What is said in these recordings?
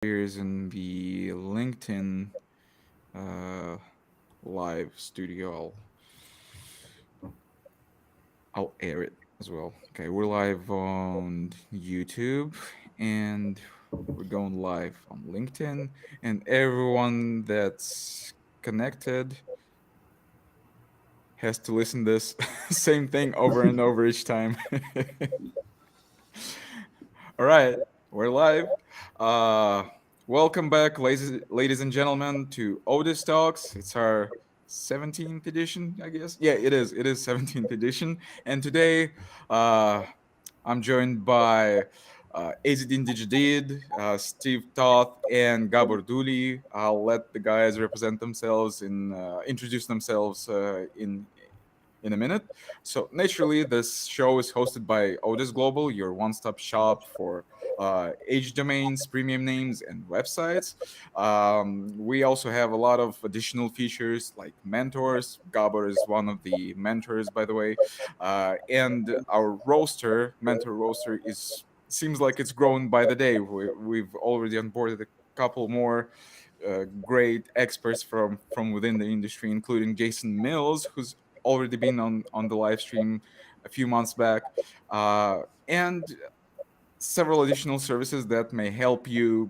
Here's in the LinkedIn uh, live studio. I'll air it as well. Okay, we're live on YouTube and we're going live on LinkedIn. And everyone that's connected has to listen this same thing over and over each time. All right, we're live. Uh, Welcome back, ladies and gentlemen, to Odys Talks. It's our 17th edition, I guess. Yeah, it is. It is 17th edition. And today, uh, I'm joined by Azedine Djedid, Steve Toth, and Gábor Duli. I'll let the guys represent themselves and introduce themselves in a minute. So naturally, this show is hosted by Odys Global, your one-stop shop for age domains, premium names, and websites. We also have a lot of additional features like mentors. Gabor is one of the mentors, by the way, and our roster, mentor roster, is seems like it's growing by the day. We've already onboarded a couple more great experts from within the industry, including Jason Mills, who's already been on the live stream a few months back, and several additional services that may help you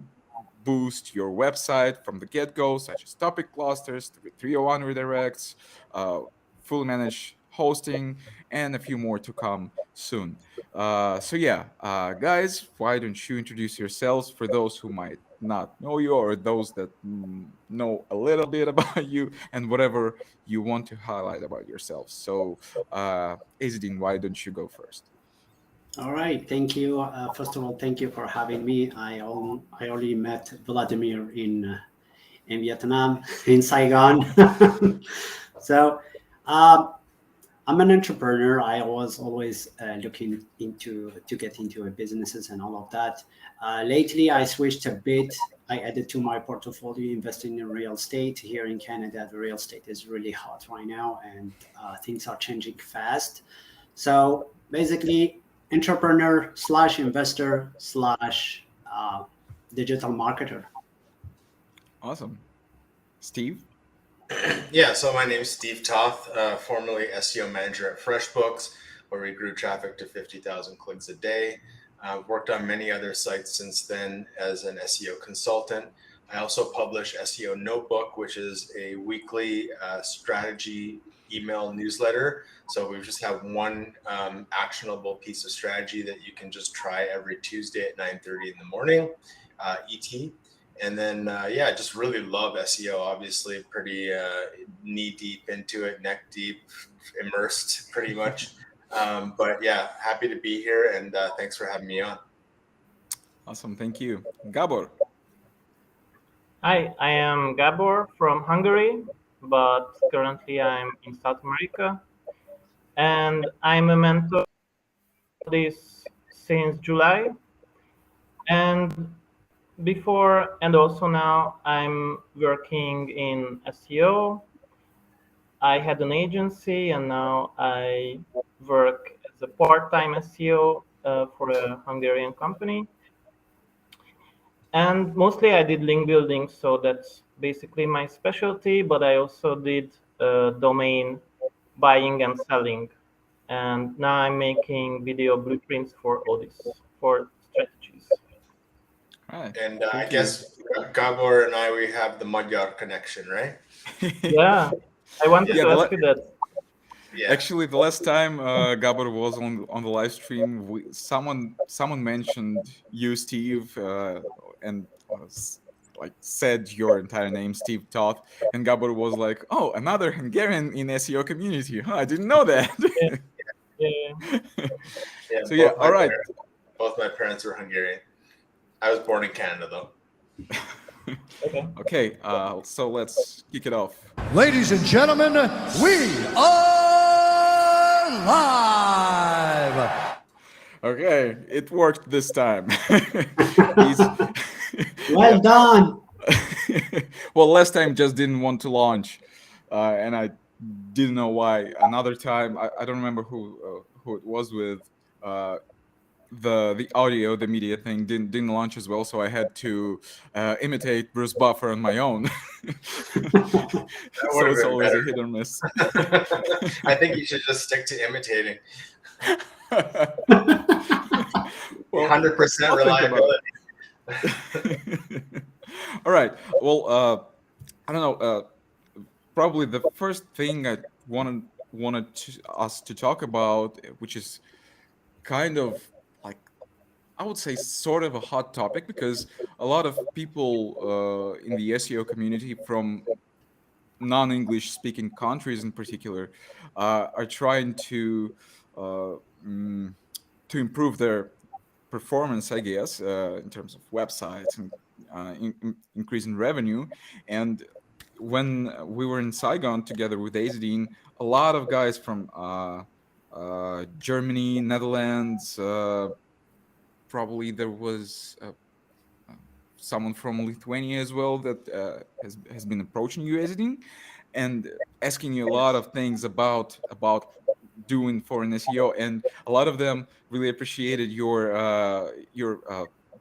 boost your website from the get-go, such as topic clusters, 301 redirects, uh, fully managed hosting, and a few more to come soon. Guys, why don't you introduce yourselves for those who might not know you or those that know a little bit about you and whatever you want to highlight about yourselves. So, Azedine, why don't you go first? All right, thank you. First of all, thank you for having me. I already met Vladimir in Vietnam, in Saigon. so, um, I'm an entrepreneur. I was always looking into to get into businesses and all of that. Lately, I switched a bit. I added to my portfolio investing in real estate here in Canada. The real estate is really hot right now, and things are changing fast. So basically, entrepreneur slash investor slash digital marketer. Awesome. Steve? Yeah, so my name is Steve Toth, formerly SEO manager at FreshBooks, where we grew traffic to 50,000 clicks a day. I've worked on many other sites since then as an SEO consultant. I also publish SEO Notebook, which is a weekly strategy email newsletter. So we just have one actionable piece of strategy that you can just try every Tuesday at 9:30 in the morning, ET. And then, I just really love SEO. Obviously, pretty knee deep into it, neck deep, immersed pretty much. But yeah, happy to be here, and thanks for having me on. Awesome. Thank you. Gabor? Hi, I am Gabor from Hungary, but currently I'm in South America, and I'm a mentor this since July. And before and also now, I'm working in SEO. I had an agency, and now I work as a part-time SEO for a Hungarian company. And mostly I did link building, so that's basically my specialty, but I also did domain buying and selling. And now I'm making video blueprints for Odys for strategies. All right. And I Thank you. guess Gabor and I, we have the Magyar connection, right? Yeah, I wanted Yeah, to ask you that. Yeah. actually, the last time Gabor was on the live stream, someone mentioned you, Steve, and like said your entire name, Steve Toth, and Gabor was like, "Oh, another Hungarian in SEO community. Huh, I didn't know that." Yeah, yeah, Yeah, So yeah, all right. both my parents were Hungarian. I was born in Canada, though. okay. Okay, so let's kick it off. Ladies and gentlemen, we are live. Okay, it worked this time. He's Well yeah. done. Well, last time just didn't want to launch, and I didn't know why. Another time, I don't remember who it was with. the audio, the media thing didn't launch as well, so I had to imitate Bruce Buffer on my own. That would So have it's been always a better. hit or miss. I think you should just stick to imitating. Well, 100% I'll think about reliability. it. All right. Well, I don't know. Probably the first thing I us to talk about, which is kind of like, I would say sort of a hot topic, because a lot of people in the SEO community from non-English speaking countries in particular are trying uh, mm, to improve their performance, I guess, in terms of websites and increasing revenue. And when we were in Saigon together with Azedine, a lot of guys from Germany, Netherlands, probably there was uh, someone from Lithuania as well that has been approaching you, Azedine, and asking you a lot of things about doing foreign SEO, and a lot of them really appreciated your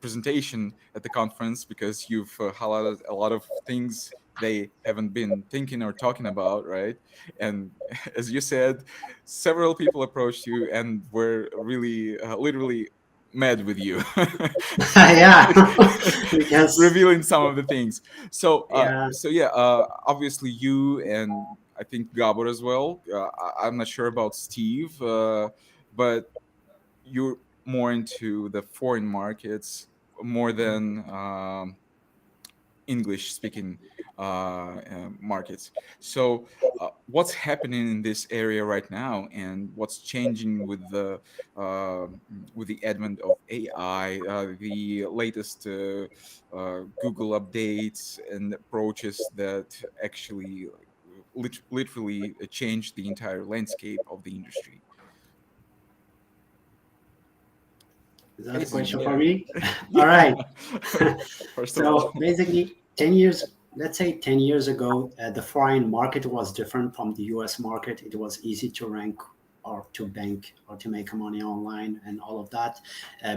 presentation at the conference, because you've highlighted a lot of things they haven't been thinking or talking about, right? And as you said, several people approached you and were really literally mad with you. Yeah, Like, because revealing some of the things. So yeah, yeah, obviously you, and I think Gabor as well. I'm not sure about Steve, but you're more into the foreign markets more than English speaking markets. So, what's happening in this area right now, and what's changing uh, with the advent of AI, the latest Google updates and approaches that actually literally changed the entire landscape of the industry? is that a Hazing, question for yeah, me? All yeah. right. First of all, So basically, 10 years, let's say 10 years ago, the foreign market was different from the US market. It was easy to rank or to bank or to make money online and all of that,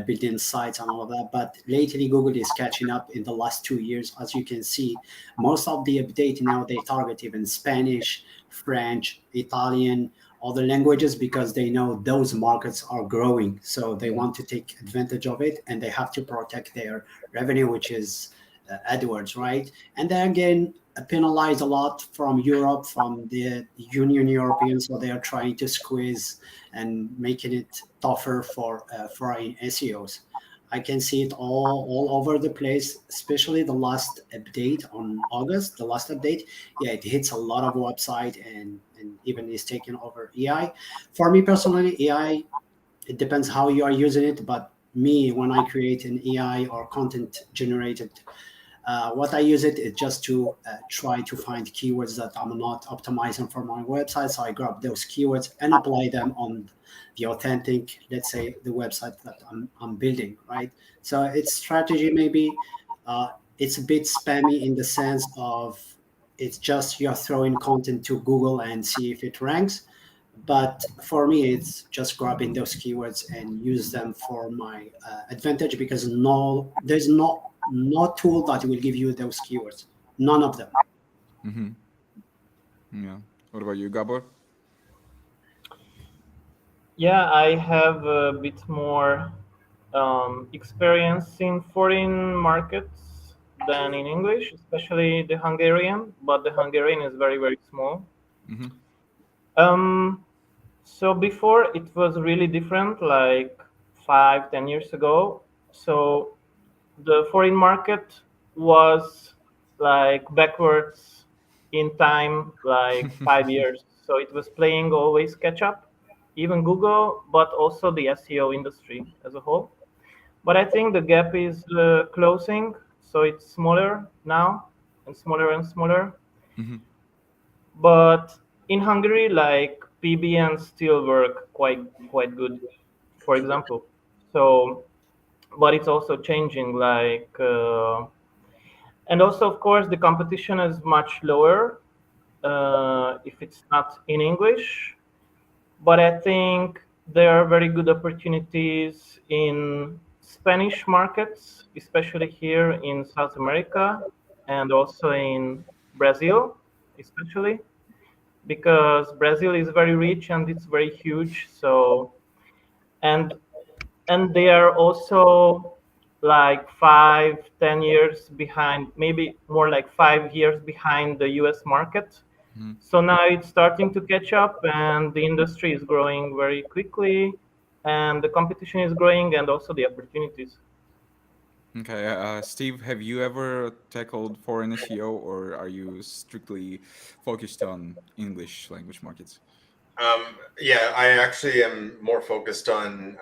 building sites and all of that. But lately, Google is catching up in the last 2 years. As you can see, most of the update now, they target even Spanish, French, Italian, other languages, because they know those markets are growing. So they Mhm. want to take advantage of it, and they have to protect their revenue, which is AdWords, right? And then again, penalized a lot from Europe, from the Union European, so they are trying to squeeze and making it tougher for foreign SEOs. I can see it all over the place, especially the last update on August. The last update, yeah, it hits a lot of website and even is taking over AI. For me personally, AI, it depends how you are using it, but me, when I create an AI or content generated, what I use it is just to try to find keywords that I'm not optimizing for my website. So I grab those keywords and apply them on the authentic, let's say, the website that I'm building, right? So it's strategy maybe. It's a bit spammy in the sense of it's just you're throwing content to Google and see if it ranks. But for me, it's just grabbing those keywords and use them for my advantage, because there's no tool that will give you those keywords. None of them. Mhm. Yeah. What about you, Gabor? Yeah, I have a bit more experience in foreign markets than in English, especially the Hungarian, but the Hungarian is very, very small. Hmm. Um, so before it was really different, like 5, 10 years ago. So the foreign market was like backwards in time, like 5 years. So it was playing always catch up, even Google, but also the SEO industry as a whole. But I think the gap is closing, so it's smaller now and smaller and smaller. Hmm. But in Hungary, like PBNs still work quite good, for example. So, but it's also changing, and also of course the competition is much lower if it's not in English. But I think there are very good opportunities in Spanish markets, especially here in South America and also in Brazil, especially because Brazil is very rich and it's very huge. So and and they are also like 5, 10 years behind, maybe more like 5 years behind the US market. Mhm. So now it's starting to catch up, and the industry is growing very quickly, and the competition is growing, and also the opportunities. Okay, Steve, have you ever tackled foreign SEO, or are you strictly focused on English language markets? Yeah, I actually am more focused on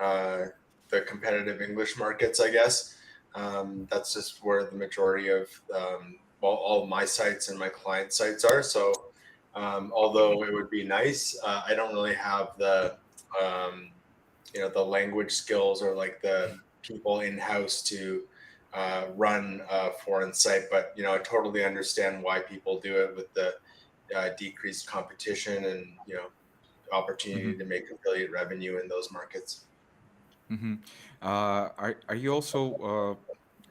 the competitive English markets, I guess. That's just where the majority of well, all my sites and my client sites are. So, although it would be nice, I don't really have the the language skills or like the people in house to run a foreign site. But I totally understand why people do it with the decreased competition and Mm-hmm. opportunity to make affiliate revenue in those markets. Mm-hmm. Are you also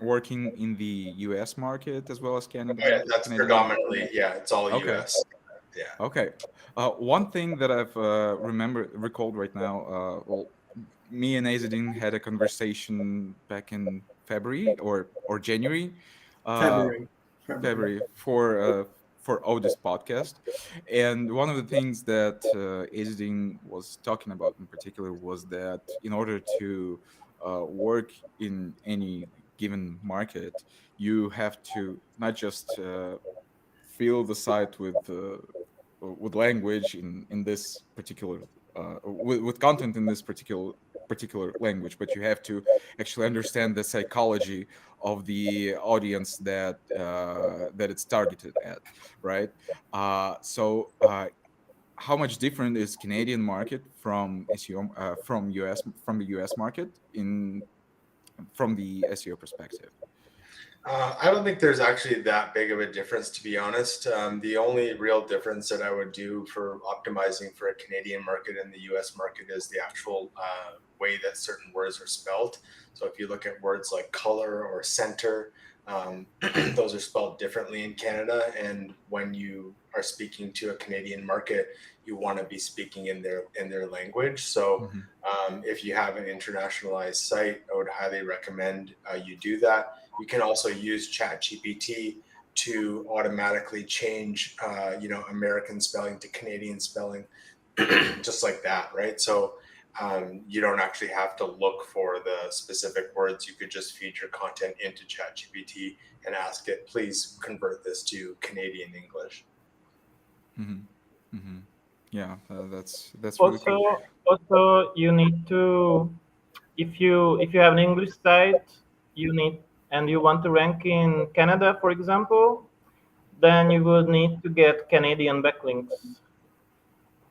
working in the US market as well as Oh, yeah, that's Canadian? predominantly, yeah, it's all Okay. US. Yeah. Okay. One thing that I've recalled right now, well, me and Azedine had a conversation back in February or January, uh, February. February. February for Odys podcast, and one of the things that Azedine was talking about in particular was that in order to work in any given market, you have to not just fill the site with language in this particular with content in this particular language, but you have to actually understand the psychology of the audience that it's targeted at, right? So how much different is Canadian market from SEO from the US market in from the SEO perspective? I don't think there's actually that big of a difference, to be honest. The only real difference that I would do for optimizing for a Canadian market and the US market is the actual way that certain words are spelled. So if you look at words like color or center, those are spelled differently in Canada. And when you are speaking to a Canadian market, you want to be speaking in their language. So Hmm. if you have an internationalized site, I would highly recommend you do that. You can also use ChatGPT to automatically change, American spelling to Canadian spelling, just like that, right? So you don't actually have to look for the specific words. You could just feed your content into ChatGPT and ask it, please convert this to Canadian English. Hmm. Hmm. Yeah, that's really Also, cool. also you need to, if you have an English site, you need and you want to rank in Canada, for example, then you would need to get Canadian backlinks Hmm.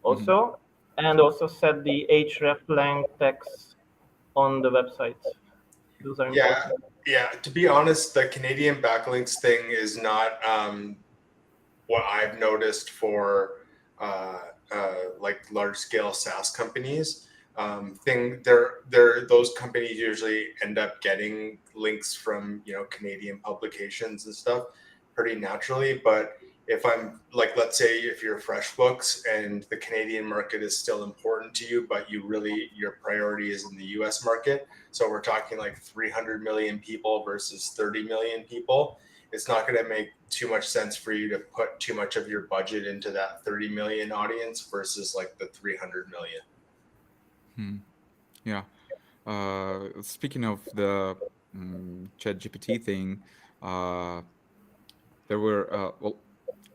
also, and also set the href lang text on the website. Those are Yeah, important. yeah. To be honest, the Canadian backlinks thing is not what I've noticed for like large scale SaaS companies. Those companies usually end up getting links from Canadian publications and stuff pretty naturally. But if I'm like, let's say if you're FreshBooks and the Canadian market is still important to you, but your priority is in the US market. So we're talking like 300 million people versus 30 million people. It's not going to make too much sense for you to put too much of your budget into that 30 million audience versus like the 300 million. Hmm. Yeah. Speaking of the Chat GPT thing, uh, there were well,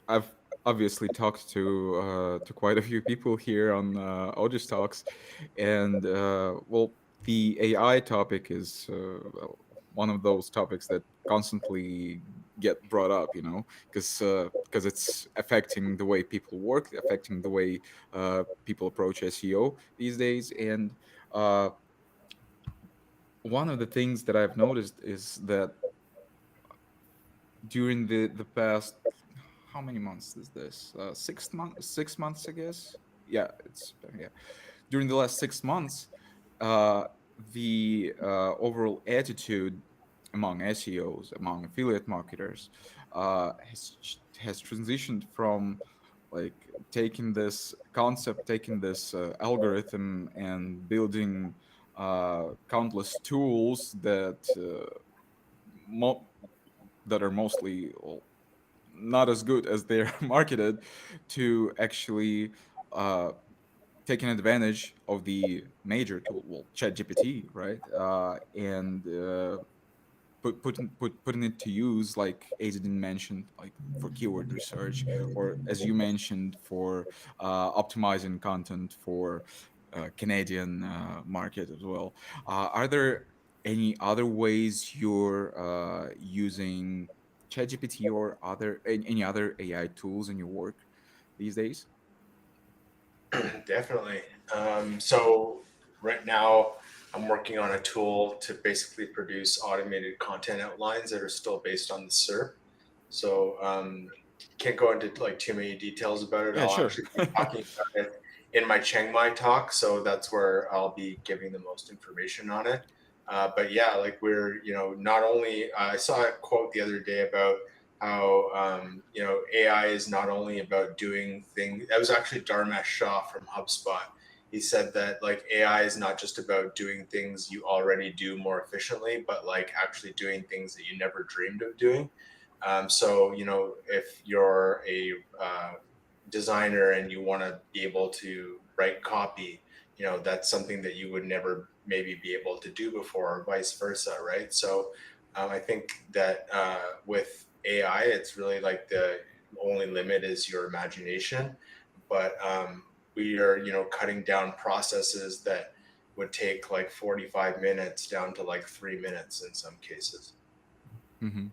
I've obviously talked to quite a few people here on Odys Talks, and well, the AI topic is well, one of those topics that constantly get brought up, because it's affecting the way people work, affecting the way people approach SEO these days, and uh, one of the things that I've noticed is that during the past, how many months is this? 6 months, 6 months, I guess. Yeah, it's yeah. during the last 6 months, the overall attitude among SEOs, among affiliate marketers, has transitioned from like taking this concept, taking this algorithm, and building countless tools mo- that are mostly, well, not as good as they're marketed, to actually uh, taking advantage of the major tool, well, ChatGPT, right? And putting it to use, like Azedine mentioned, like for keyword research, or as you mentioned, for optimizing content for Canadian market as well. Are there any other ways you're using ChatGPT or any other AI tools in your work these days? Definitely. So right now, I'm working on a tool to basically produce automated content outlines that are still based on the SERP. So can't go into like too many details about it. Yeah, I'll sure. actually be talking about it in my Chiang Mai talk, so that's where I'll be giving the most information on it. But yeah, like we're, not only I saw a quote the other day about how AI is not only about doing things. That was actually Dharmesh Shah from HubSpot. He said that like AI is not just about doing things you already do more efficiently, but like actually doing things that you never dreamed of doing. So if you're a designer and you want to be able to write copy, that's something that you would never maybe be able to do before, or vice versa, right? So I think that with AI, it's really like the only limit is your imagination. But we are, cutting down processes that would take like 45 minutes down to like 3 minutes in some cases. Mm-hmm.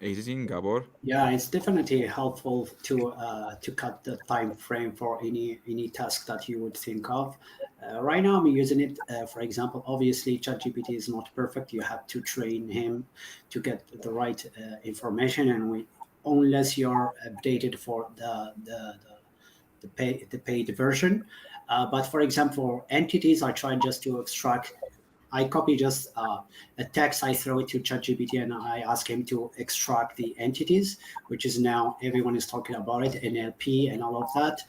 Azedine, Gabor. Yeah, it's definitely helpful to cut the time frame for any task that you would think of. Right now, I'm using it. For example, obviously, ChatGPT is not perfect. You have to train him to get the right information, and unless you're updated for the paid version. But for example, entities, I try just to extract. I copy just a text, I throw it to ChatGPT, and I ask him to extract the entities, which is now everyone is talking about it, NLP and all of that.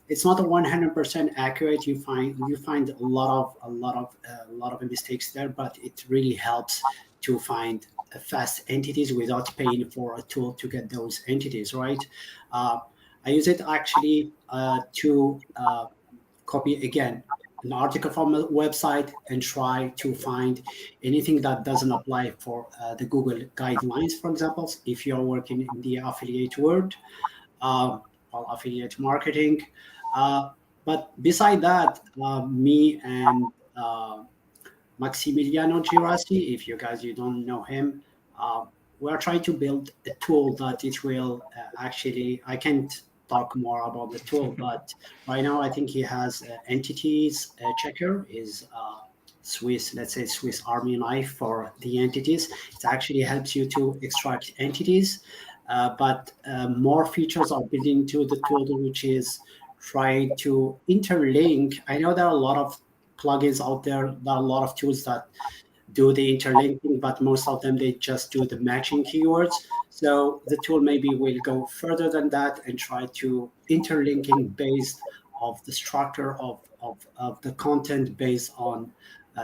It's not a 100% accurate. You find a lot of mistakes there, but it really helps to find fast entities without paying for a tool to get those entities right. I use it actually to copy again an article from a website and try to find anything that doesn't apply for the Google guidelines, for example, if you're working in the affiliate world or affiliate marketing. Uh, but beside that, me and Maximiliano Girassi, if you don't know him, we are trying to build a tool that it will actually, I can't talk more about the tool, but right now I think he has entities checker is Swiss, let's say Swiss Army knife for the entities. It actually helps you to extract entities, but more features are built into the tool, which is trying to interlink. I know there are a lot of plugins out there. There are a lot of tools that do the interlinking, but most of them they just do the matching keywords. So the tool maybe will go further than that and try to interlinking based of the structure of the content based on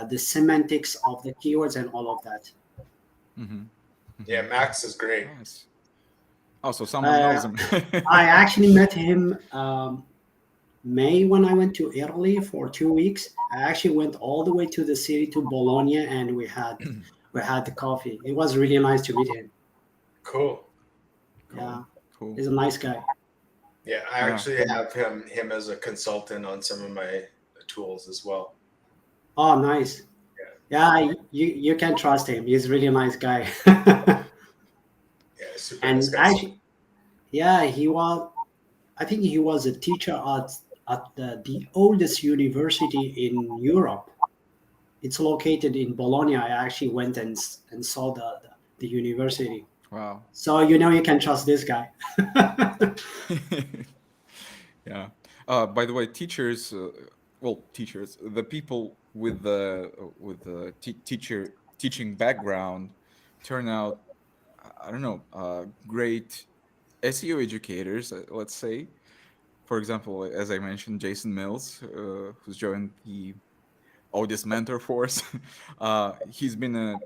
the semantics of the keywords and all of that. Mm-hmm. Yeah, Mm-hmm. Max is great. Nice. Oh, so someone Uh, knows him. I actually met him May when I went to Italy for 2 weeks. I actually went all the way to the city to Bologna, and we had the coffee. It was really nice to meet him. Cool. Yeah, Cool. Cool. he's a nice guy. Yeah, I Yeah. actually have him as a consultant on some of my tools as well. Oh, nice. Yeah, Yeah, you can trust him. He's really a nice guy. yeah, super nice And guy. actually, yeah, he was. I think he was a teacher at the oldest university in Europe. It's located in Bologna. I actually went and saw the university. Wow. So you can trust this guy. Yeah. By the way, teachers, well, teachers, the people with the teaching background turn out, I don't know, great SEO educators. Let's say, for example, as I mentioned, Jason Mills, who's joined the Odys Mentor Force. He's been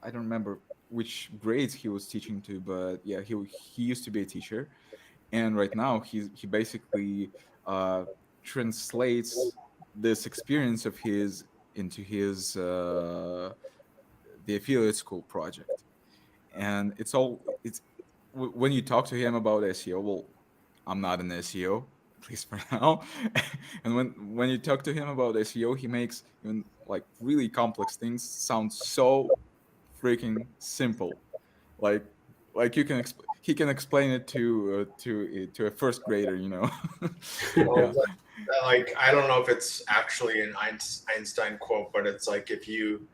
I don't remember which grades he was teaching to, but yeah, he used to be a teacher, and right now he basically uh, translates this experience of his into his the affiliate school project. And it's when you talk to him about SEO, well, I'm not an SEO, at least for now. And when you talk to him about SEO, he makes even like really complex things sound so freaking simple. Like you can he can explain it to a first grader, you know. Well, Yeah. like I don't know if it's actually an Einstein quote, but it's like if you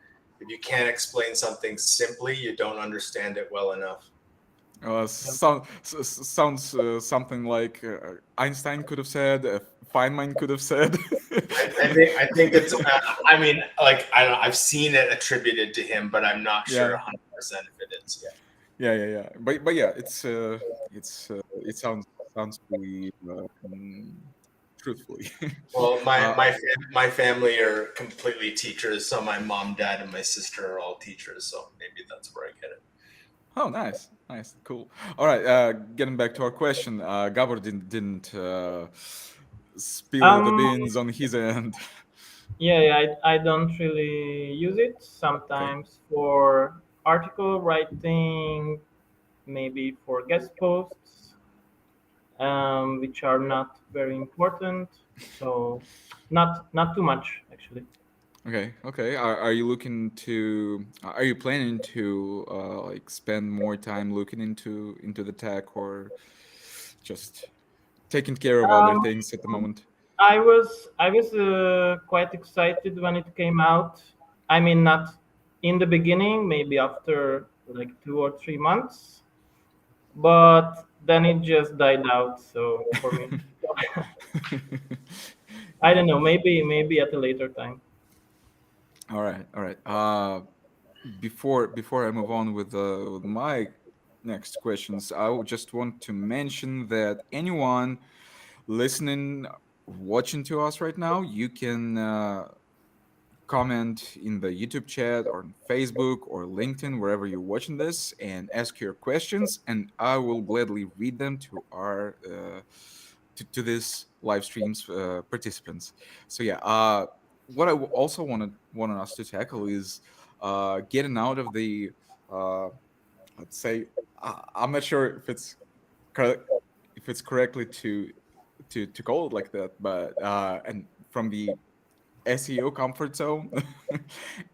can't explain something simply, you don't understand it well enough. Sounds something like Einstein could have said, Feynman could have said. I think it's. I mean, like I don't. I've seen it attributed to him, but I'm not sure Yeah, 100% if it is. Yeah. yeah. But yeah, it sounds really truthfully. Well, uh, my family are completely teachers, so my mom, dad, and my sister are all teachers. So maybe that's where I get it. oh, nice, cool. All right, getting back to our question, Gabor didn't spill the Um, beans on his end. yeah, I don't really use it. Okay. Sometimes for article writing, maybe for guest posts, which are not very important. So, not too much actually. Okay. Are you looking to? Are you planning to like spend more time looking into the tech, or just taking care of other Um, things at the moment? I was quite excited when it came out. I mean, not in the beginning, maybe after like 2 or 3 months, but then it just died out. So for me, I don't know. Maybe at a later time. All right. Before I move on with my next questions, I would just want to mention that anyone listening, watching to us right now, you can comment in the YouTube chat or on Facebook or LinkedIn, wherever you're watching this, and ask your questions, and I will gladly read them to our to this live streams participants. So yeah, what I also wanted us to tackle is getting out of the let's say I'm not sure if it's correct if it's correctly to call it like that, but and from the SEO comfort zone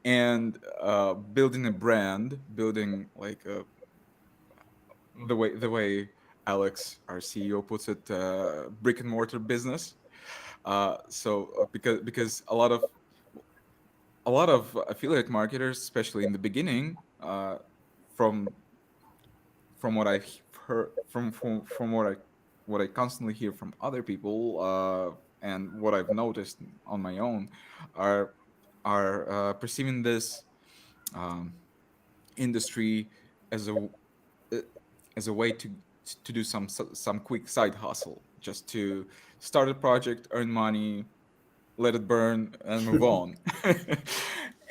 and building a brand, building like the way Alex, our CEO, puts it, brick and mortar business. Because a lot of affiliate marketers, especially in the beginning, from from what I've heard from what I constantly hear from other people, and what I've noticed on my own, are perceiving this um, industry as uh, a way to do some quick side hustle, just to start a project, earn money, let it burn, and move on.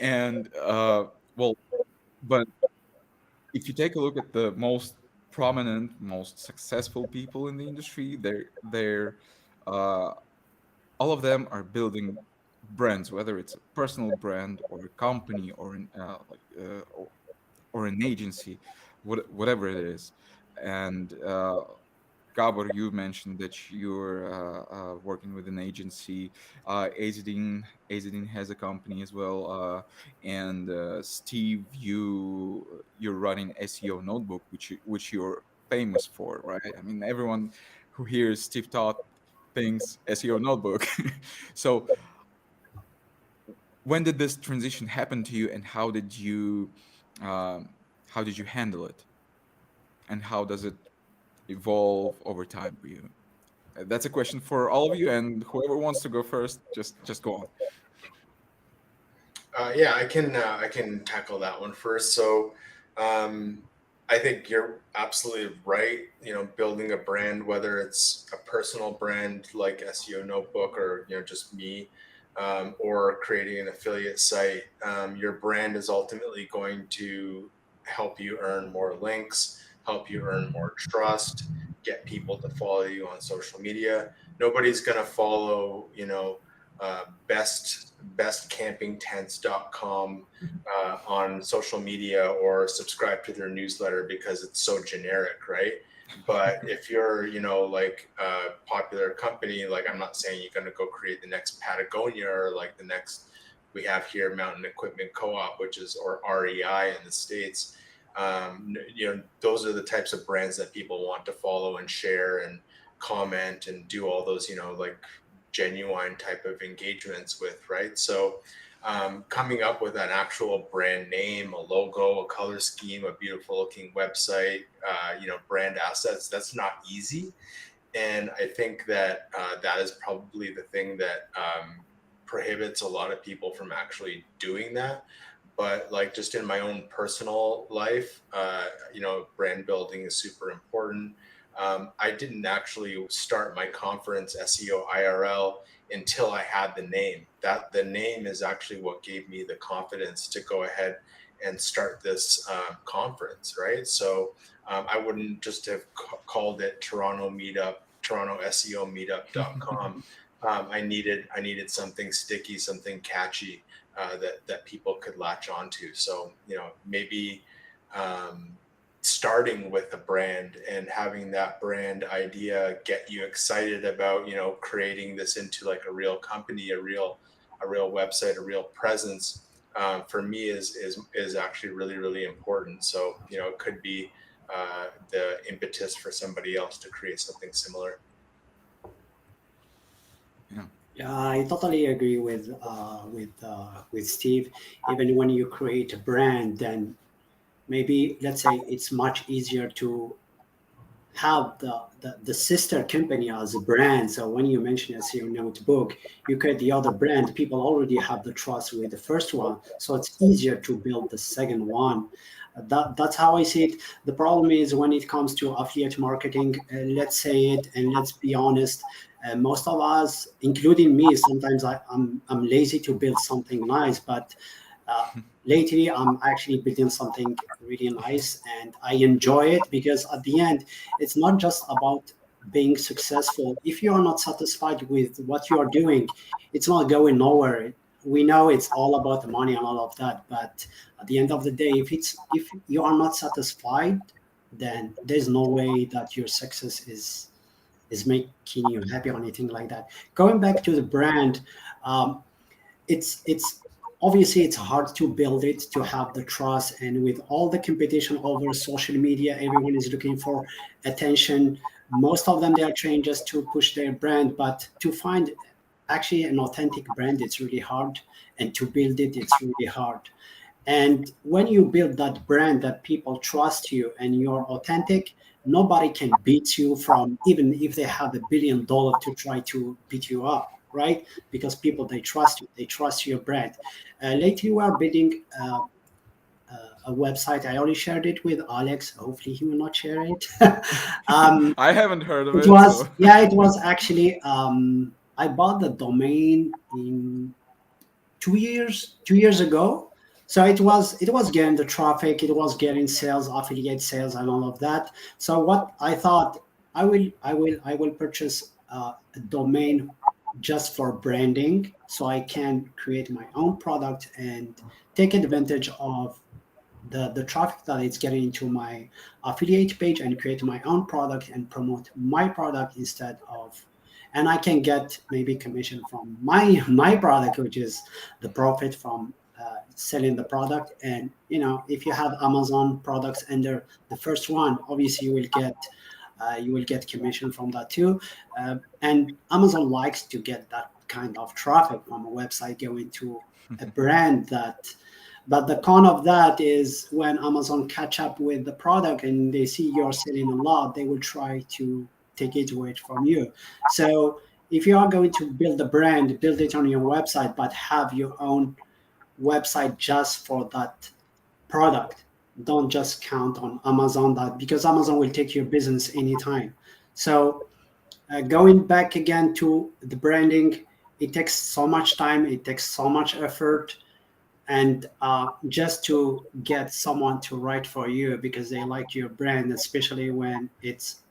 And well, but if you take a look at the most prominent, most successful people in the industry, they're uh, all of them are building brands, whether it's a personal brand or a company or or an agency, whatever it is. And Gabor, you mentioned that you're working with an agency. Azedine has a company as well. And Steve, you're running SEO Notebook, which you're famous for, right? I mean, everyone who hears Steve Todd thinks SEO Notebook. So, when did this transition happen to you, and how did you handle it, and how does it evolve over time for you? That's a question for all of you, and whoever wants to go first, just go on. Yeah, I can tackle that one first. So, I think you're absolutely right. Building a brand, whether it's a personal brand like SEO Notebook or just me, or creating an affiliate site, your brand is ultimately going to help you earn more links, help you earn more trust, get people to follow you on social media. Nobody's gonna follow, bestcampingtents.com on social media or subscribe to their newsletter because it's so generic, right? But if you're, like a popular company, like I'm not saying you're going to go create the next Patagonia or like the next, we have here Mountain Equipment Co-op, which is, or REI in the States. Those are the types of brands that people want to follow and share and comment and do all those, like genuine type of engagements with, right? So coming up with an actual brand name, a logo, a color scheme, a beautiful looking website, brand assets, that's not easy. And I think that that is probably the thing that prohibits a lot of people from actually doing that. But like just in my own personal life, brand building is super important. I didn't actually start my conference SEO IRL until I had the name. That the name is actually what gave me the confidence to go ahead and start this conference, right? So I wouldn't just have called it Toronto Meetup, Toronto SEO Meetup.com. I needed something sticky, something catchy that people could latch onto. So maybe starting with a brand and having that brand idea get you excited about creating this into like a real company, a real website, a real presence, for me is actually really, really important. So it could be the impetus for somebody else to create something similar. Yeah, I totally agree with Steve. Even when you create a brand, then maybe let's say it's much easier to have the sister company as a brand. So when you mention SEO Notebook, you create the other brand. People already have the trust with the first one, so it's easier to build the second one. That's how I see it. The problem is when it comes to affiliate marketing, let's say it, and let's be honest, most of us, including me, sometimes I'm lazy to build something nice, but uh, lately I'm actually building something really nice and I enjoy it, because at the end it's not just about being successful. If you are not satisfied with what you are doing, it's not going nowhere. We know it's all about the money and all of that, but at the end of the day, if you are not satisfied, then there's no way that your success is making you happy or anything like that. Going back to the brand, um, it's obviously it's hard to build it, to have the trust, and with all the competition over social media, everyone is looking for attention. Most of them, they are trying just to push their brand, but to find actually an authentic brand, it's really hard, and to build it, it's really hard. And when you build that brand that people trust you and you're authentic, nobody can beat you, from even if they have $1 billion to try to beat you up, right? Because people, they trust you, they trust your brand. Lately, we are building a website. I already shared it with Alex. Hopefully, he will not share it. I haven't heard of It it, was, so yeah, it was actually, I bought the domain in 2 years ago. So it was getting the traffic, it was getting sales, affiliate sales, and all of that. So what I thought, I will purchase a domain just for branding, so I can create my own product and take advantage of the traffic that it's getting into my affiliate page, and create my own product and promote my product instead of, and I can get maybe commission from my product, which is the profit from selling the product. And if you have Amazon products under the first one, obviously you will get commission from that too. And Amazon likes to get that kind of traffic from a website going to a brand that. But the con of that is when Amazon catch up with the product and they see you're selling a lot, they will try to take it away from you. So if you are going to build a brand, build it on your website, but have your own website just for that product. Don't just count on Amazon, that because Amazon will take your business anytime. So going back again to the branding, it takes so much time, it takes so much effort, and just to get someone to write for you because they like your brand, especially when it's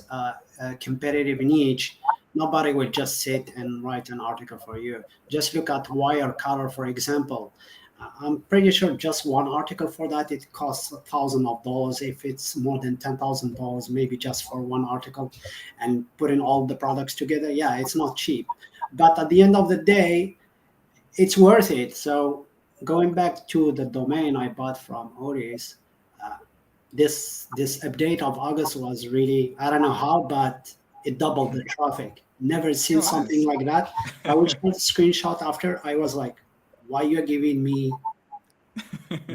a competitive niche. Nobody will just sit and write an article for you. Just look at Wirecutter, for example. I'm pretty sure just one article for that it costs $1,000. If it's more than $10,000, maybe just for one article, and putting all the products together, yeah, it's not cheap. But at the end of the day, it's worth it. So going back to the domain I bought from Odys, uh, this update of August was really, I don't know how, but it doubled the traffic. Never seen Oh, something nice. like that. I will show the screenshot after. I was like, why you're giving me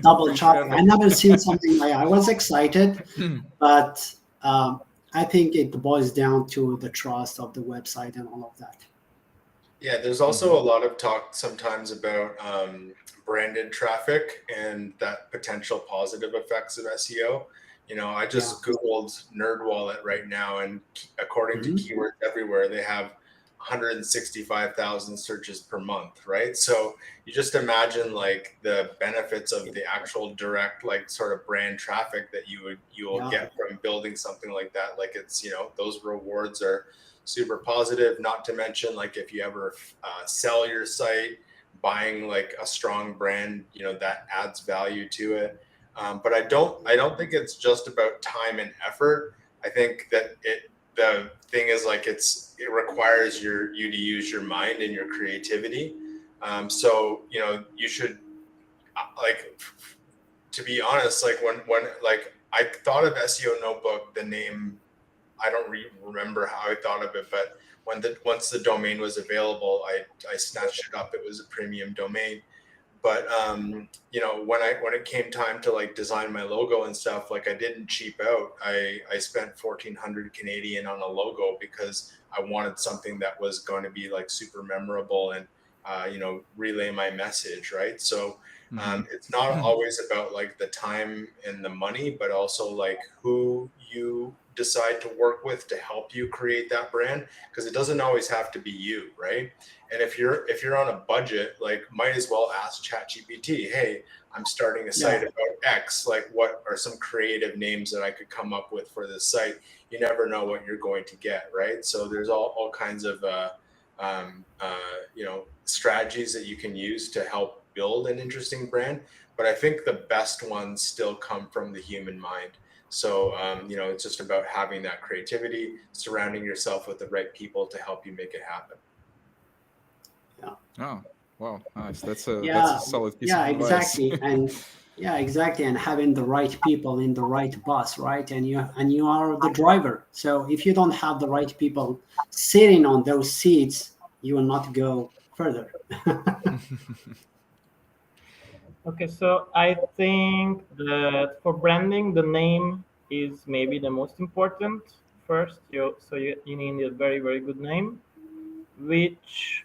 double Free traffic? I traffic. never seen something like that. I was excited, but I think it boils down to the trust of the website and all of that. Yeah, there's also a lot of talk sometimes about branded traffic and that potential positive effects of SEO. You know, I Yeah. just Googled NerdWallet right now, and according to Mhm. keywords everywhere, they have 165,000 searches per month, right? So you just imagine like the benefits of the actual direct, like sort of brand traffic that you will Yeah. get from building something like that. Like it's, you know, those rewards are super positive. Not to mention, like if you ever sell your site, buying like a strong brand, you know, that adds value to it. But I don't think it's just about time and effort. I think that the thing is like it requires you to use your mind and your creativity. So you know you should like, to be honest, like when like I thought of SEO Notebook, the name, I don't remember how I thought of it, but once the domain was available, I snatched it up. It was a premium domain. But you know, when it came time to like design my logo and stuff, like I didn't cheap out. I spent 1,400 Canadian on a logo because I wanted something that was going to be like super memorable and you know, relay my message, right? So it's not always about like the time and the money, but also like who you decide to work with to help you create that brand, because it doesn't always have to be you, right? And if you're on a budget, like might as well ask ChatGPT, hey, I'm starting a site Yeah. about X, like what are some creative names that I could come up with for this site? You never know what you're going to get, right? So there's all kinds of you know, strategies that you can use to help build an interesting brand. But I think the best ones still come from the human mind. So you know, it's just about having that creativity, surrounding yourself with the right people to help you make it happen. Oh, wow, nice. That's a Yeah, solid piece of yeah, advice. exactly. And yeah, exactly. And having the right people in the right bus, right? And you are the driver. So if you don't have the right people sitting on those seats, you will not go further. Okay, so I think that for branding, the name is maybe the most important. First, you need a very very good name, which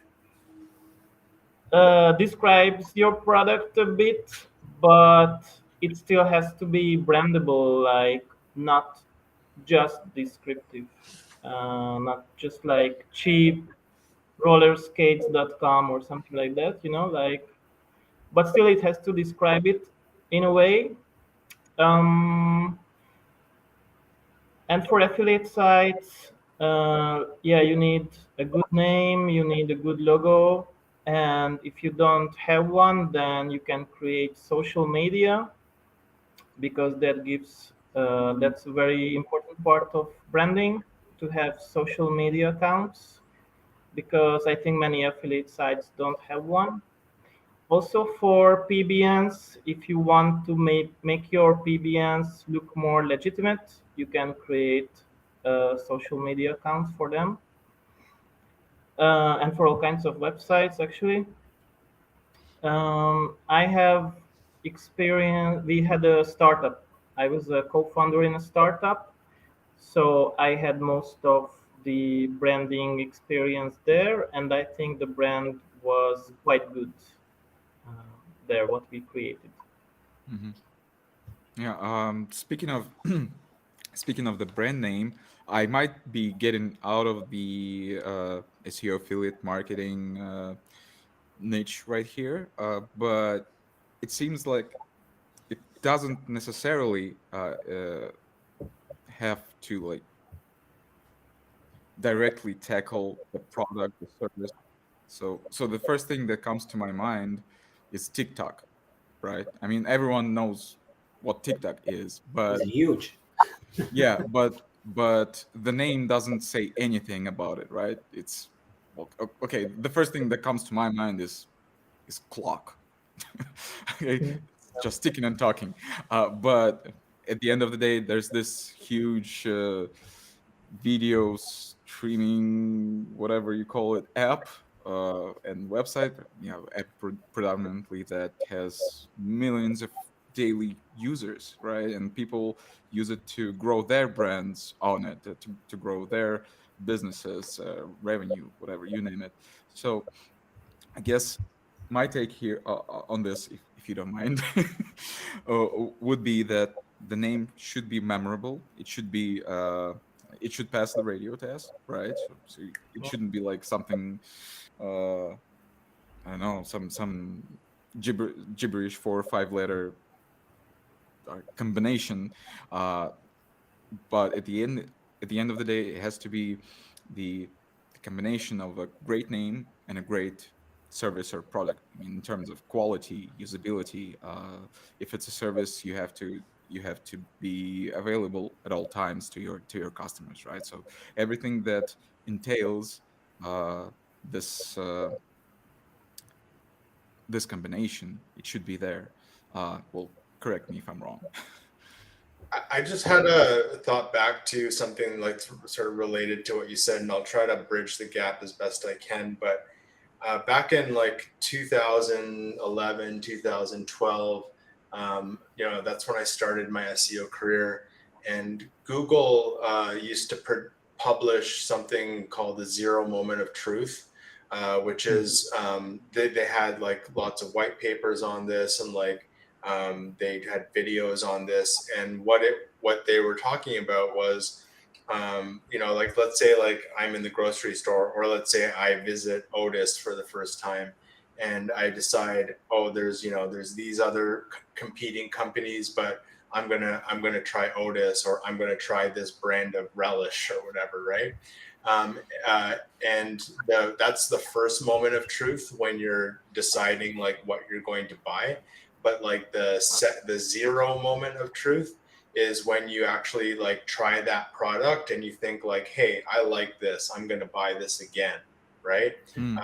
describes your product a bit, but it still has to be brandable, like not just descriptive, not just like cheap rollerskates.com or something like that, like, but still it has to describe it in a way. Um, and for affiliate sites, yeah, you need a good name, you need a good logo, and if you don't have one, then you can create social media, because that's a very important part of branding, to have social media accounts, because I think many affiliate sites don't have one. Also for PBNs, if you want to make your PBNs look more legitimate, you can create social media accounts for them, and for all kinds of websites actually. I have experience. We had a startup. I was a co-founder in a startup, So I had most of the branding experience there, and I think the brand was quite good uh, there, what we created. Hmm. Yeah. Speaking of speaking of the brand name, I might be getting out of the SEO affiliate marketing niche right here, but it seems like it doesn't necessarily have to like directly tackle the product, the service. So the first thing that comes to my mind is TikTok, right? I mean, everyone knows what TikTok is, It's but huge. yeah, but the name doesn't say anything about it, right? It's well, okay. The first thing that comes to my mind is clock. Okay, Mm. it's just ticking and talking. But at the end of the day, there's this huge video streaming, whatever you call it, app and website. You know, app predominantly that has millions of daily users, right? And people use it to grow their brands on it, to grow their businesses, revenue, whatever you name it. So I guess my take here on this, if you don't mind, would be that the name should be memorable. It should pass the radio test, right? So it shouldn't be like something, I don't know, some gibberish 4 or 5 letter combination. Uh, but at the end of the day, it has to be the, the combination of a great name and a great service or product. I mean, in terms of quality, usability. If it's a service, you have to be available at all times to your customers, right? So everything that entails uh, this this combination, it should be there. Well, correct me if I'm wrong. I just had a thought back to something like sort of related to what you said, and I'll try to bridge the gap as best I can. But back in like 2011, 2012, that's when I started my SEO career. And Google used to publish something called the zero moment of truth, which is they had like lots of white papers on this, and like they had videos on this. And what they were talking about was like let's say like I'm in the grocery store, or let's say I visit Odys for the first time, and I decide, oh, there's these other competing companies, but I'm gonna try Odys, or I'm gonna try this brand of relish or whatever, right? Um, uh, and that's the first moment of truth when you're deciding like what you're going to buy. But like the zero moment of truth is when you actually like try that product and you think like, hey, I like this, I'm going to buy this again, right? Hmm.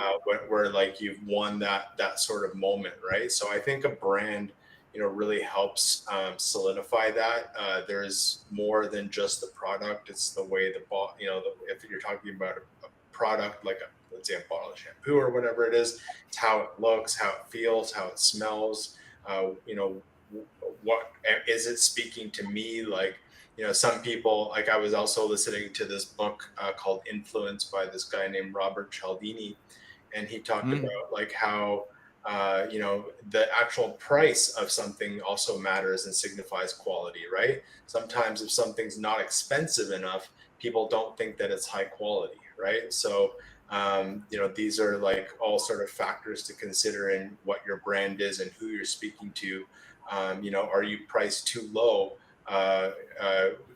Where like you've won that sort of moment, right? So I think a brand really helps solidify that. There's more than just the product. It's the way if you're talking about a product like let's say a bottle of shampoo or whatever it is, it's how it looks, how it feels, how it smells. What is it speaking to me? Like, some people, like I was also listening to this book called Influence by this guy named Robert Cialdini, and he talked Hmm. about like how the actual price of something also matters and signifies quality, right? Sometimes if something's not expensive enough, people don't think that it's high quality, right? So these are like all sort of factors to consider in what your brand is and who you're speaking to. Are you priced too low uh,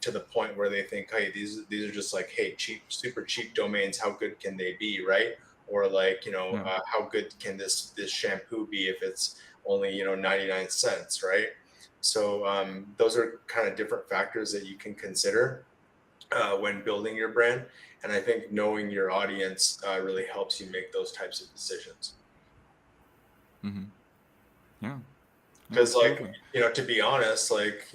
to the point where they think, hey, these are just like, hey, cheap, super cheap domains. How good can they be, right? Or like, Yeah. how good can this shampoo be if it's only 99 cents, right? So those are kind of different factors that you can consider when building your brand. And I think knowing your audience really helps you make those types of decisions. Hmm. Yeah. Yeah. Because like, Absolutely. to be honest, like,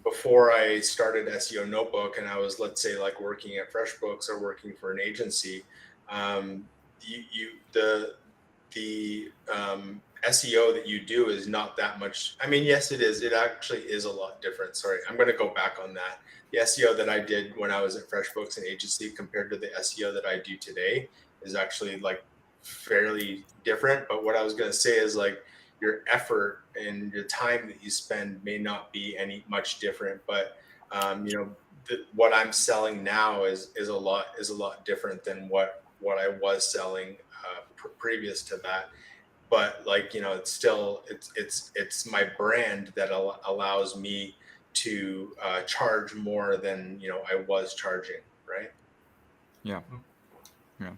before I started SEO Notebook and I was, let's say, like working at FreshBooks or working for an agency, um, the SEO that you do is not that much. I mean, yes, it is. It actually is a lot different. Sorry, I'm going to go back on that. The SEO that I did when I was at FreshBooks and agency compared to the SEO that I do today is actually like fairly different. But what I was going to say is like your effort and your time that you spend may not be any much different, but you know, what I'm selling now is a lot different than what I was selling previous to that. But like, you know, it's still it's my brand that allows me to charge more than, you know, I was charging, right? Yeah. Yeah.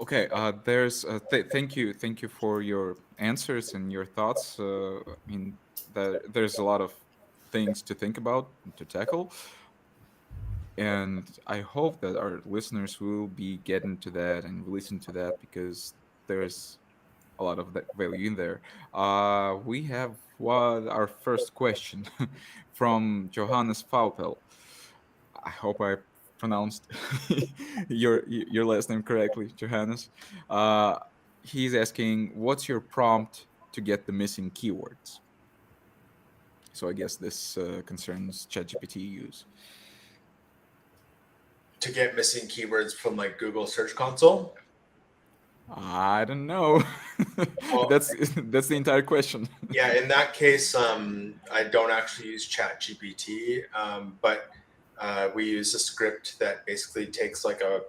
Okay. There's. Thank you for your answers and your thoughts. I mean, there's a lot of things to think about and to tackle, and I hope that our listeners will be getting to that and listen to that because there's a lot of that value in there. We have our first question from Johannes Faupel. I hope I pronounced your last name correctly, Johannes. Uh, he's asking, "What's your prompt to get the missing keywords?" So I guess this concerns ChatGPT use. To get missing keywords from like Google Search Console. I don't know. Well, that's the entire question. yeah, in that case, I don't actually use ChatGPT, but we use a script that basically takes like a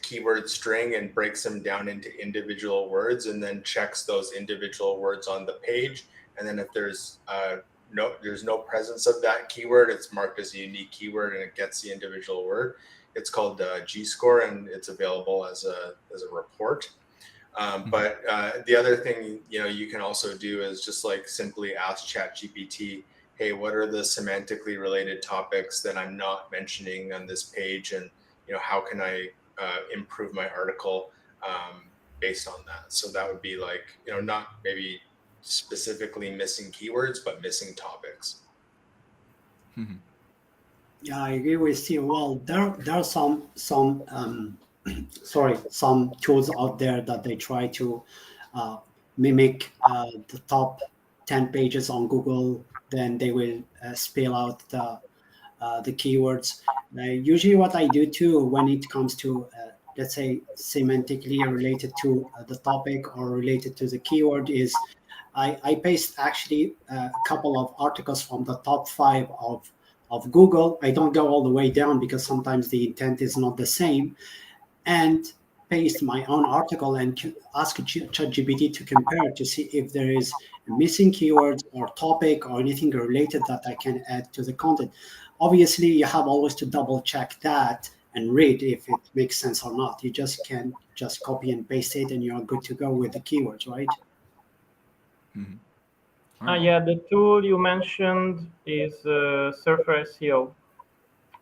keyword string and breaks them down into individual words, and then checks those individual words on the page. And then if there's no presence of that keyword, it's marked as a unique keyword, and it gets the individual word. It's called G score, and it's available as a report. But the other thing, you know, you can also do is just like simply ask ChatGPT, hey, what are the semantically related topics that I'm not mentioning on this page, and you know, how can I improve my article based on that? So that would be like, you know, not maybe specifically missing keywords, but missing topics. Mhm. Yeah, I agree with you. Well, there are some sorry, some tools out there that they try to uh, mimic the top 10 pages on Google. Then they will spell out the keywords. Usually, what I do too when it comes to let's say semantically related to the topic or related to the keyword is I paste actually a couple of articles from the top five of Google. I don't go all the way down because sometimes the intent is not the same, and paste my own article and ask ChatGPT to compare to see if there is missing keywords or topic or anything related that I can add to the content. Obviously, you have always to double check that and read if it makes sense or not. You just can't just copy and paste it and you're good to go with the keywords, right? Mhm. All right. Yeah, the tool you mentioned is Surfer SEO,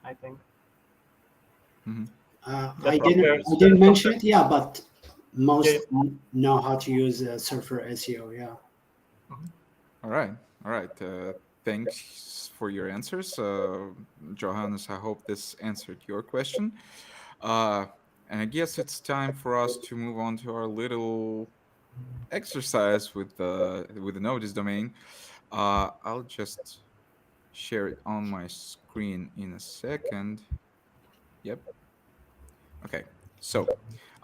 I think. Mhm. That compares I didn't mention software. it, yeah, but Yeah. most know how to use Surfer SEO, yeah. All right. All right. Thanks for your answers, Johannes. I hope this answered your question. Uh, and I guess it's time for us to move on to our little exercise with the Odys domain. I'll just share it on my screen in a second. Yep. Okay. So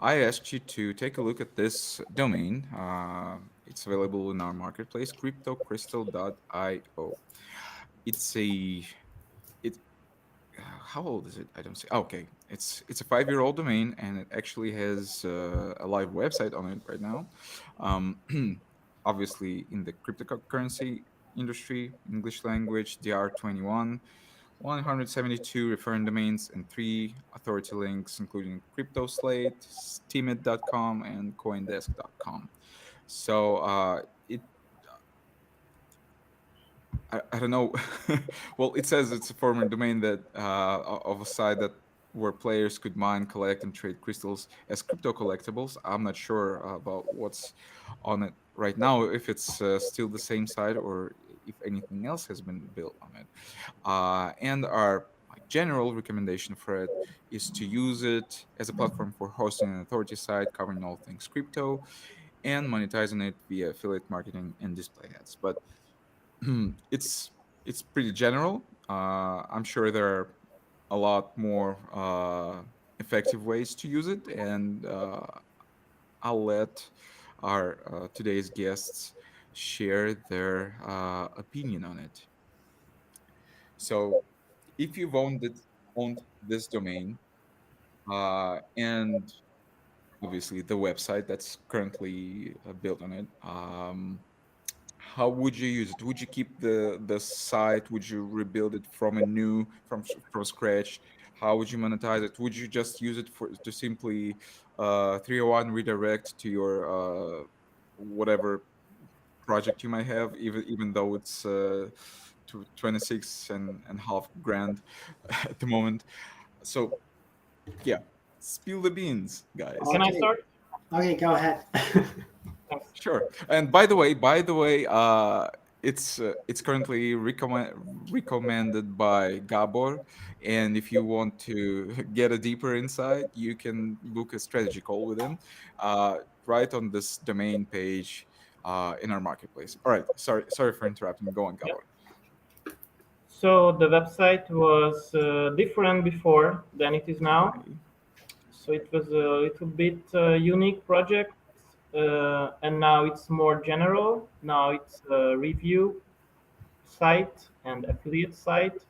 I asked you to take a look at this domain. It's available in our marketplace, cryptocrystal.io. It's a it. How old is it? I don't see. Okay, it's a 5-year-old domain, and it actually has a live website on it right now. Um, obviously, in the cryptocurrency industry, English language, DR21, 172 referring domains, and 3 authority links, including CryptoSlate, Steemit.com, and CoinDesk.com. So I don't know. Well, it says it's a former domain that of a site that where players could mine, collect, and trade crystals as crypto collectibles. I'm not sure about what's on it right now, if it's still the same site or if anything else has been built on it. And our like, general recommendation for it is to use it as a platform for hosting an authority site covering all things crypto, and monetizing it via affiliate marketing and display ads. But it's it's pretty general. I'm sure there are a lot more effective ways to use it, and I'll let our today's guests share their opinion on it. So, if you've owned this domain and obviously the website that's currently built on it, how would you use it? Would you keep the site? Would you rebuild it from a new from scratch? How would you monetize it? Would you just use it for to simply 301 redirect to your whatever project you might have, even though it's to 26 and half grand at the moment? So yeah, spill the beans, guys. Can I Okay. start? Okay, go ahead. Thanks. Sure. And by the way, it's currently recommended by Gabor. And if you want to get a deeper insight, you can book a strategy call with him, right on this domain page, in our marketplace. All right. Sorry for interrupting. Go on, Yeah. Gabor. So the website was different before than it is now. Okay. So it was a little bit unique project, and now it's more general. Now it's a review site and affiliate site.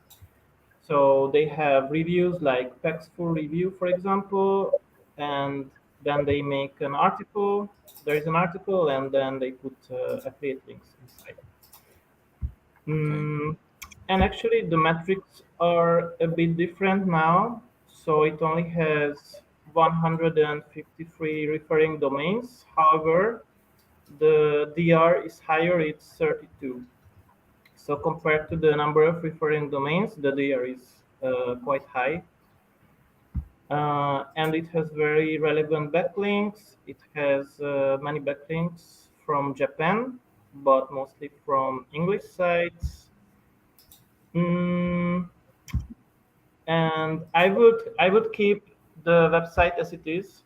So they have reviews like Paxful review, for example, and then they make an article. There is an article, and then they put affiliate links inside. Okay. And actually, the metrics are a bit different now. So it only has 153 referring domains. However, the DR is higher, it's 32. So compared to the number of referring domains, the DR is quite high. And it has very relevant backlinks. It has many backlinks from Japan, but mostly from English sites. Mm, and I would keep the website as it is.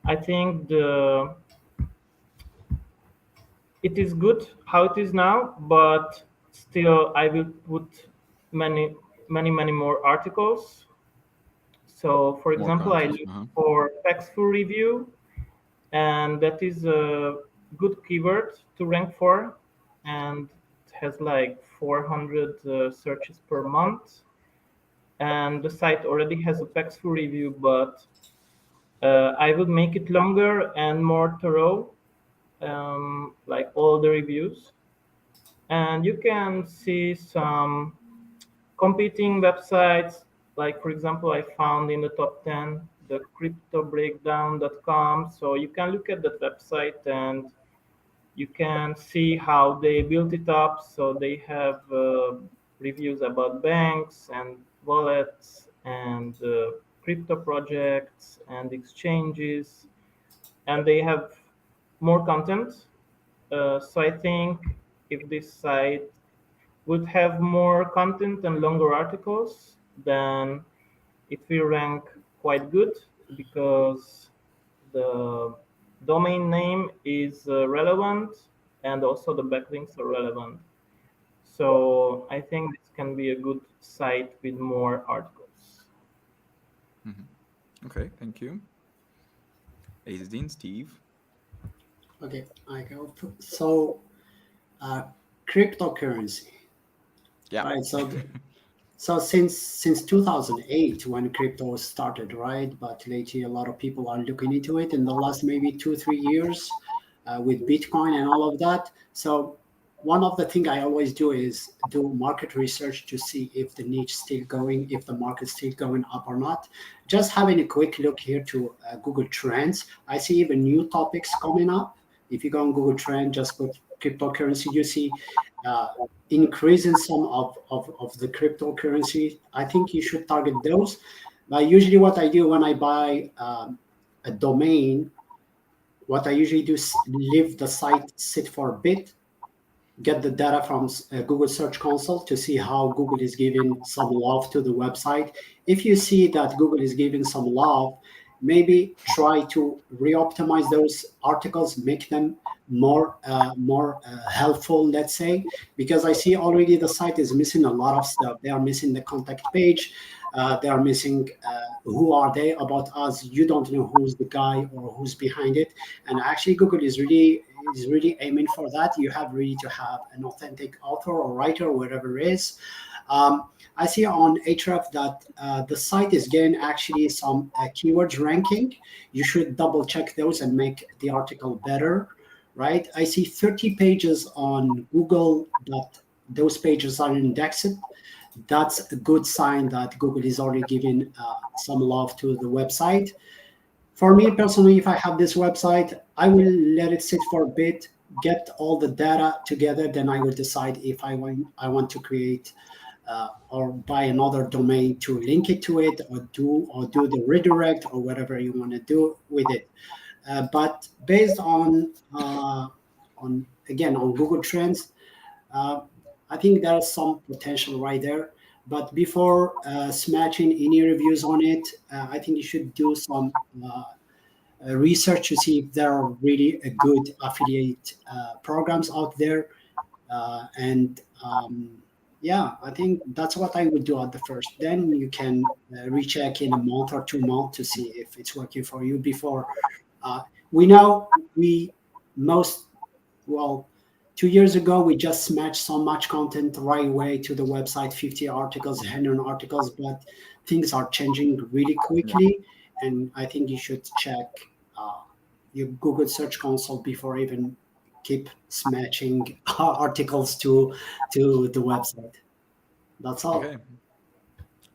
I think it is good how it is now, but still I will put many more articles. So for More example, I content. look Uh-huh. for Paxful review, and that is a good keyword to rank for, and it has like 400 searches per month. And the site already has a Paxful review, but I would make it longer and more thorough, like all the reviews. And you can see some competing websites. Like, for example, I found in the top 10 the cryptobreakdown.com. So you can look at that website and you can see how they built it up. So they have reviews about banks and wallets and crypto projects and exchanges, and they have more content. So I think if this site would have more content and longer articles, then it will rank quite good because the domain name is relevant and also the backlinks are relevant. So I think this can be a good site with more articles. Okay. Thank you. Azedine, Steve. Okay, I go. So, cryptocurrency, Yeah. right? So since 2008 when crypto started, right? But lately a lot of people are looking into it in the last maybe 2 3 years with Bitcoin and all of that. So one of the thing I always do is do market research to see if the niche still going, if the market's still going up or not. Just having a quick look here to Google Trends, I see even new topics coming up. If you go on Google Trend, just put cryptocurrency, you see uh, increase in some of the cryptocurrency. I think you should target those. But usually, what I do when I buy a domain, what I usually do is leave the site sit for a bit, get the data from Google Search Console to see how Google is giving some love to the website. If you see that Google is giving some love, maybe try to re-optimize those articles, make them more helpful, let's say, because I see already the site is missing a lot of stuff. They are missing the contact page. They are missing who are they about us. You don't know who's the guy or who's behind it. And actually, Google is really aiming for that. You have really to have an authentic author or writer, whatever it is. I see on Ahrefs that the site is getting actually some keywords ranking. You should double check those and make the article better, right? I see 30 pages on Google that those pages are indexed. That's a good sign that Google is already giving some love to the website. For me personally, if I have this website, I will let it sit for a bit, get all the data together, then I will decide if I want to create or buy another domain to link it to it, or do the redirect or whatever you want to do with it. But based on again on Google Trends, I think there's some potential right there. But before smashing any reviews on it, I think you should do some research to see if there are really a good affiliate programs out there. And yeah, I think that's what I would do at the first. Then you can recheck in a month or 2 months to see if it's working for you. Before we know we most well 2 years ago we just matched so much content right away to the website, 50 articles, 100 articles, but things are changing really quickly, and I think you should check your Google Search Console before even keep smashing articles to the website. That's all. Okay.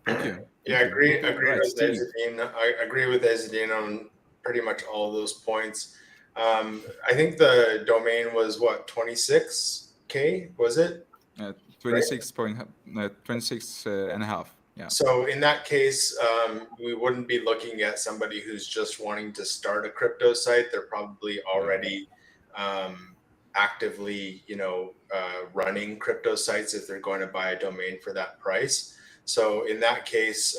Thank you. Yeah, Thank you. agree Right, with Steve. Azedine. I agree with Azedine on pretty much all of those points. I think the domain was what, 26K, was it? 26 and a half. Yeah. So in that case, we wouldn't be looking at somebody who's just wanting to start a crypto site. They're probably already actively, running crypto sites if they're going to buy a domain for that price. So in that case,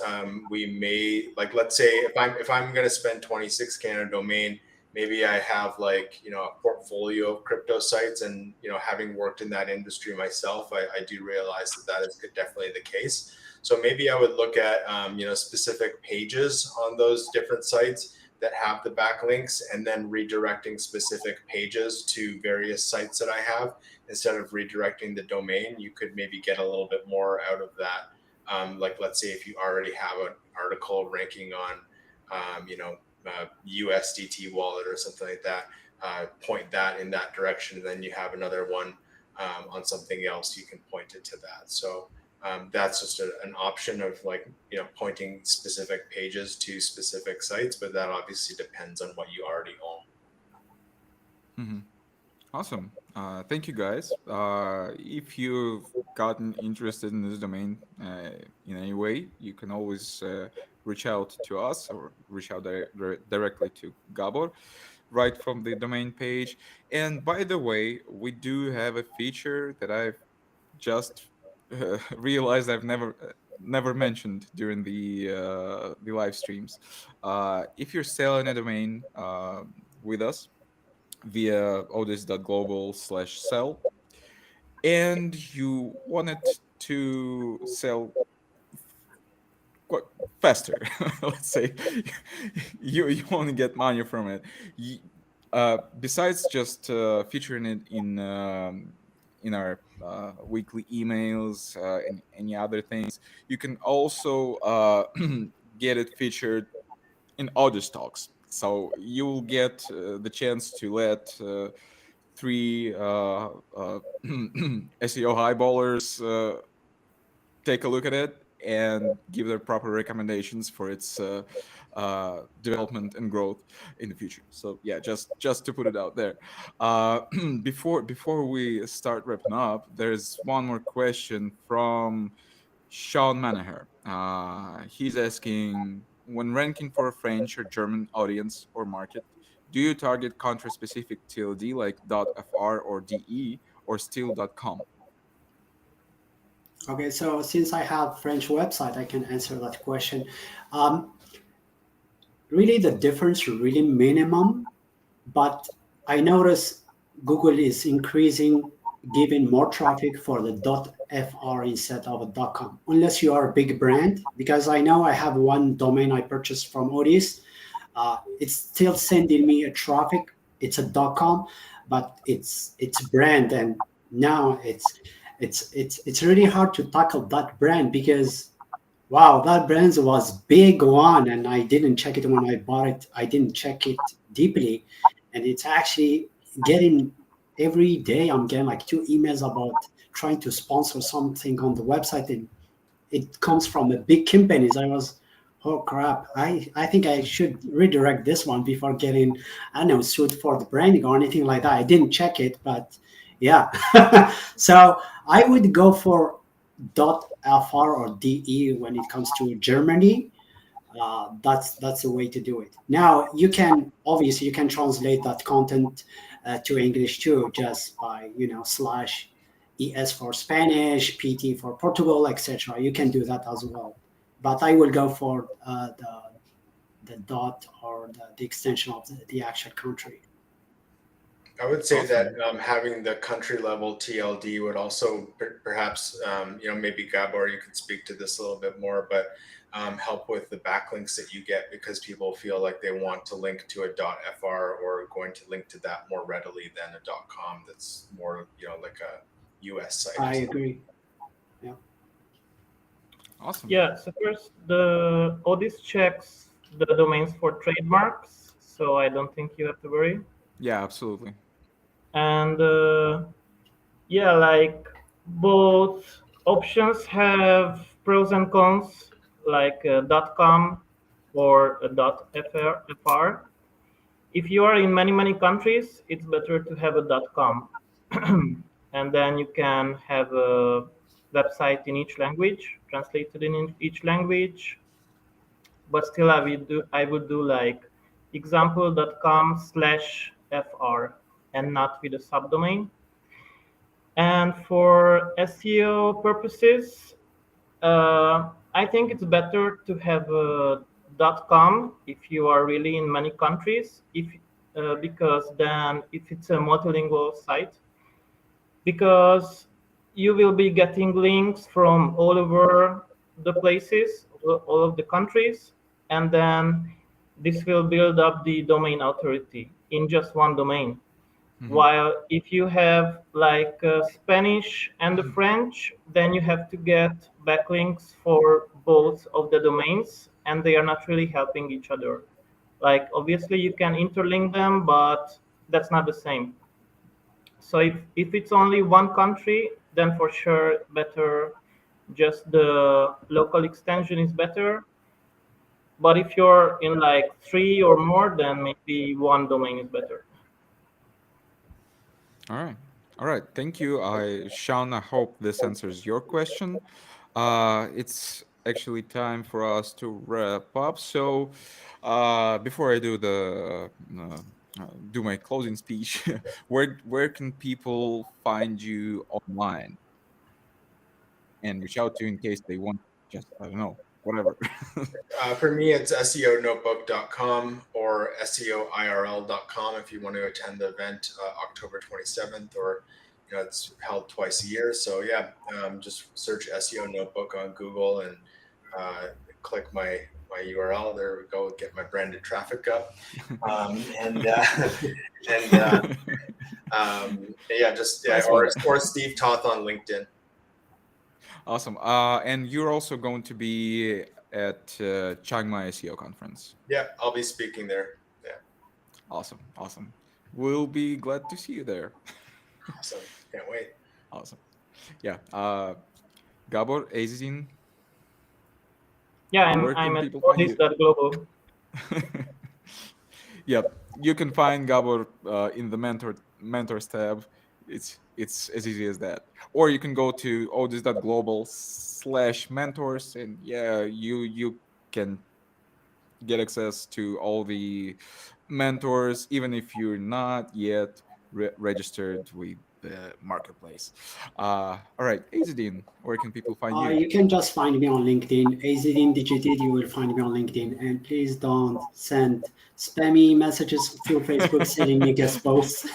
we may, like, let's say if I'm going to spend 26K on a domain, maybe I have a portfolio of crypto sites, and having worked in that industry myself, I do realize that is definitely the case. So maybe I would look at specific pages on those different sites that have the backlinks, and then redirecting specific pages to various sites that I have instead of redirecting the domain. You could maybe get a little bit more out of that. Like, let's say if you already have an article ranking on USDT wallet or something like that, point that in that direction, and then you have another one on something else, you can point it to that. So that's just an option of pointing specific pages to specific sites, but that obviously depends on what you already own. Mm-hmm. Awesome. Thank you, guys. If you've gotten interested in this domain in any way, you can always reach out to us or reach out directly to Gabor right from the domain page. And by the way, we do have a feature that I've just realized I've never mentioned during the live streams. If you're selling a domain with us via odys.global/sell, and you wanted to sell quite faster, let's say, you want to get money from it. Besides just featuring it in our weekly emails and any other things, you can also get it featured in Odys Talks. So you will get the chance to let three SEO highballers take a look at it and give their proper recommendations for its development and growth in the future. So yeah, just to put it out there. Before we start wrapping up, there's one more question from Sean Manaher. He's asking, when ranking for a French or German audience or market, do you target country-specific TLD like .fr or .de, or still .com? Okay, so since I have French website, I can answer that question. really the difference really minimum, but I notice Google is increasing, giving more traffic for the .fr instead of a .com, unless you are a big brand. Because I know I have one domain I purchased from Odys. It's still sending me a traffic. It's a .com, but it's brand, and now it's really hard to tackle that brand because wow, that brand was big one, and I didn't check it when I bought it. I didn't check it deeply, and it's actually getting every day. I'm getting like 2 emails about trying to sponsor something on the website, and it comes from a big companies. I was, oh crap! I think I should redirect this one before getting I don't know sued for the branding or anything like that. I didn't check it, but yeah. So I would go for .fr or .de when it comes to Germany. That's the way to do it. Now you can obviously you can translate that content to English too, just by slash es for Spanish, pt for Portugal, etc. You can do that as well. But I will go for the dot or the extension of the actual country. I would say that Awesome. having the country level TLD would also perhaps, maybe Gabor, you could speak to this a little bit more, but help with the backlinks that you get because people feel like they want to link to a .fr or going to link to that more readily than a .com that's more, like a US site or I something. agree. Yeah. Awesome. Yeah, so first, the Odys checks the domains for trademarks, so I don't think you have to worry. Yeah, absolutely. And yeah, like both options have pros and cons, like .com or .fr. If you are in many countries, it's better to have a .com, and then you can have a website in each language, translated in each language. But still, I would do like example.com/fr and not with a subdomain. And for SEO purposes, I think it's better to have a .com if you are really in many countries. If because then if it's a multilingual site, because you will be getting links from all over the places, all of the countries, and then this will build up the domain authority in just one domain. Mhm. While if you have like Spanish and the French, then you have to get backlinks for both of the domains, and they are not really helping each other. Like obviously you can interlink them, but that's not the same. So if it's only one country, then for sure better just the local extension is better. But if you're in like three or more, then maybe one domain is better. All right. All right. Thank you. Sean, I hope this answers your question. It's actually time for us to wrap up. So, before I do my closing speech, where can people find you online and reach out to you in case they want just I don't know whatever. For me, it's SEOnotebook.com or SEOIRL.com if you want to attend the event October 27th, or it's held twice a year. So yeah, just search SEO Notebook on Google and click my URL. There we go. Get my branded traffic up, and yeah, just Nice one. or Steve Toth on LinkedIn. Awesome. And you're also going to be at Chiang Mai SEO conference. Yeah, I'll be speaking there. Yeah, Awesome. Awesome. We'll be glad to see you there. awesome. Can't wait. Awesome. Yeah. Gabor, Azedine, Yeah, I'm where I'm can at people find you? Odys.global. Yep. You can find Gabor in the mentors tab. It's as easy as that. Or you can go to odys.global/mentors, and yeah, you can get access to all the mentors, even if you're not yet registered with the marketplace. All right, Azedine, where can people find you? You can just find me on LinkedIn. Azedine Djedid, you will find me on LinkedIn. And please don't send spammy messages through Facebook sending me guest posts.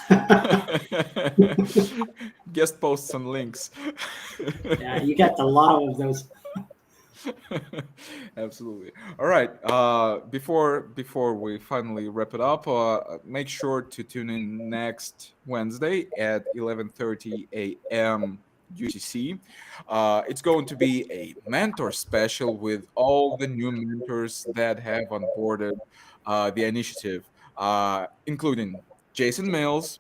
Guest posts and links. Yeah, you get a lot of those. Absolutely. All right. Before we finally wrap it up, make sure to tune in next Wednesday at 11:30 a.m. UTC. It's going to be a mentor special with all the new mentors that have onboarded the initiative, including Jason Mills,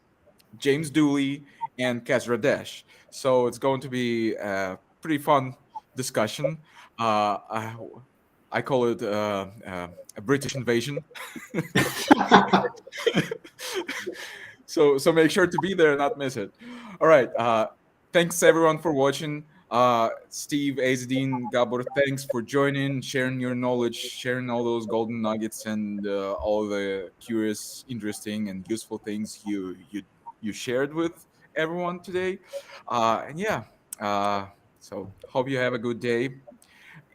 James Dooley, and Kazra Dash. So it's going to be a pretty fun discussion. I call it a British invasion. So make sure to be there and not miss it. All right. Thanks everyone for watching. Steve, Azedine, Gabor, thanks for joining, sharing your knowledge, sharing all those golden nuggets and all the curious, interesting, and useful things you shared with everyone today. And yeah, so hope you have a good day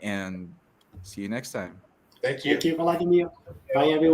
and see you next time. Thank you. Thank you, Vladimir. Bye, everyone.